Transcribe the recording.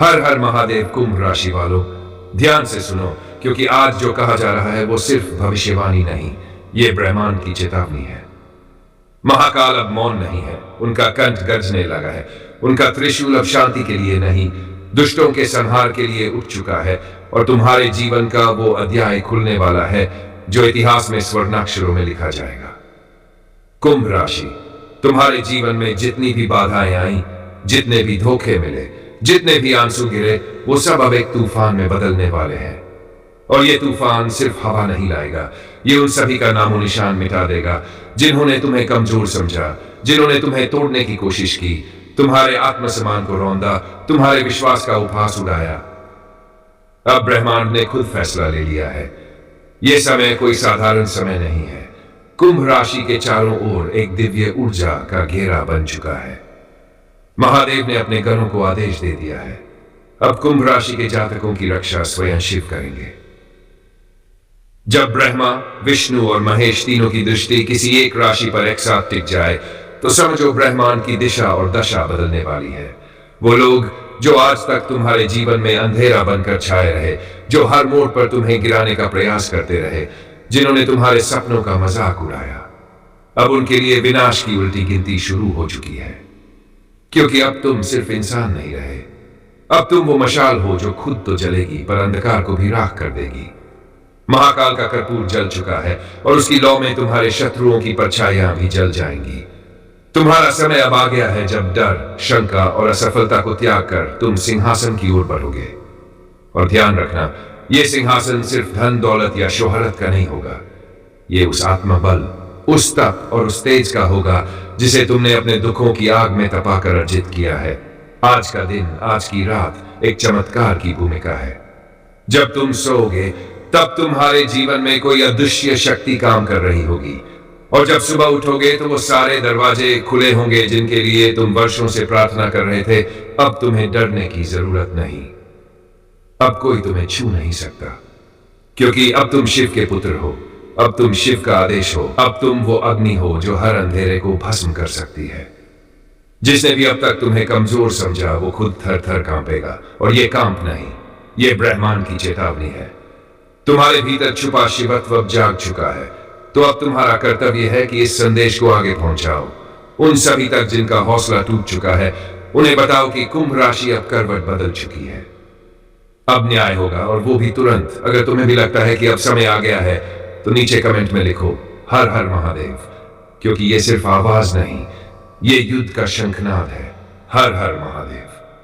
हर हर महादेव। कुंभ राशि वालों, ध्यान से सुनो, क्योंकि आज जो कहा जा रहा है वो सिर्फ भविष्यवाणी नहीं, ये ब्रह्मांड की चेतावनी है। महाकाल अब मौन नहीं है, उनका कंठ गरजने लगा है। उनका त्रिशूल अब शांति के लिए नहीं, दुष्टों के संहार के लिए उठ चुका है। और तुम्हारे जीवन का वो अध्याय खुलने वाला है जो इतिहास में स्वर्णाक्षरों में लिखा जाएगा। कुंभ राशि, तुम्हारे जीवन में जितनी भी बाधाएं आई, जितने भी धोखे मिले, जितने भी आंसू गिरे, वो सब अब एक तूफान में बदलने वाले हैं। और ये तूफान सिर्फ हवा नहीं लाएगा, ये उन सभी का नामो निशान मिटा देगा जिन्होंने तुम्हें कमजोर समझा, जिन्होंने तुम्हें तोड़ने की कोशिश की, तुम्हारे आत्मसम्मान को रौंदा, तुम्हारे विश्वास का उपहास उड़ाया। अब ब्रह्मांड ने खुद फैसला ले लिया है। यह समय कोई साधारण समय नहीं है। कुंभ राशि के चारों ओर एक दिव्य ऊर्जा का घेरा बन चुका है। महादेव ने अपने गणों को आदेश दे दिया है। अब कुंभ राशि के जातकों की रक्षा स्वयं शिव करेंगे। जब ब्रह्मा, विष्णु और महेश तीनों की दृष्टि किसी एक राशि पर एक साथ टिक जाए तो समझो ब्रह्मांड की दिशा और दशा बदलने वाली है। वो लोग जो आज तक तुम्हारे जीवन में अंधेरा बनकर छाए रहे, जो हर मोड़ पर तुम्हें गिराने का प्रयास करते रहे, जिन्होंने तुम्हारे सपनों का मजाक उड़ाया, अब उनके लिए विनाश की उल्टी गिनती शुरू हो चुकी है। क्योंकि अब तुम सिर्फ इंसान नहीं रहे, अब तुम वो मशाल हो जो खुद तो जलेगी पर अंधकार को भी राख कर देगी। महाकाल का कर्पूर जल चुका है और उसकी लौ में तुम्हारे शत्रुओं की परछाइयां भी जल जाएंगी। तुम्हारा समय अब आ गया है जब डर, शंका और असफलता को त्याग कर तुम सिंहासन की ओर बढ़ोगे। और ध्यान रखना, यह सिंहासन सिर्फ धन दौलत या शोहरत का नहीं होगा। ये उस आत्मबल, उस तप और उस तेज का होगा जिसे तुमने अपने दुखों की आग में तपाकर अर्जित किया है। आज का दिन, आज की रात एक चमत्कार की भूमिका है। जब तुम सोओगे तब तुम्हारे जीवन में कोई अदृश्य शक्ति काम कर रही होगी, और जब सुबह उठोगे तो वो सारे दरवाजे खुले होंगे जिनके लिए तुम वर्षों से प्रार्थना कर रहे थे। अब तुम्हें डरने की जरूरत नहीं, अब कोई तुम्हें छू नहीं सकता, क्योंकि अब तुम शिव के पुत्र हो, अब तुम शिव का आदेश हो, अब तुम वो अग्नि हो जो हर अंधेरे को भस्म कर सकती है। जिसने भी अब तक तुम्हें कमजोर समझा वो खुद थर थर कांपेगा, और ये कांप नहीं, ये ब्रह्मांड की चेतावनी है। तुम्हारे भीतर छुपा शिवत्व अब जाग चुका है, तो अब तुम्हारा कर्तव्य है कि इस संदेश को आगे पहुंचाओ। उन सभी तक जिनका हौसला टूट चुका है, उन्हें बताओ कि कुंभ राशि अब करवट बदल चुकी है। अब न्याय होगा, और वो भी तुरंत। अगर तुम्हें भी लगता है कि अब समय आ गया है तो नीचे कमेंट में लिखो हर हर महादेव, क्योंकि ये सिर्फ आवाज नहीं, ये युद्ध का शंखनाद है। हर हर महादेव।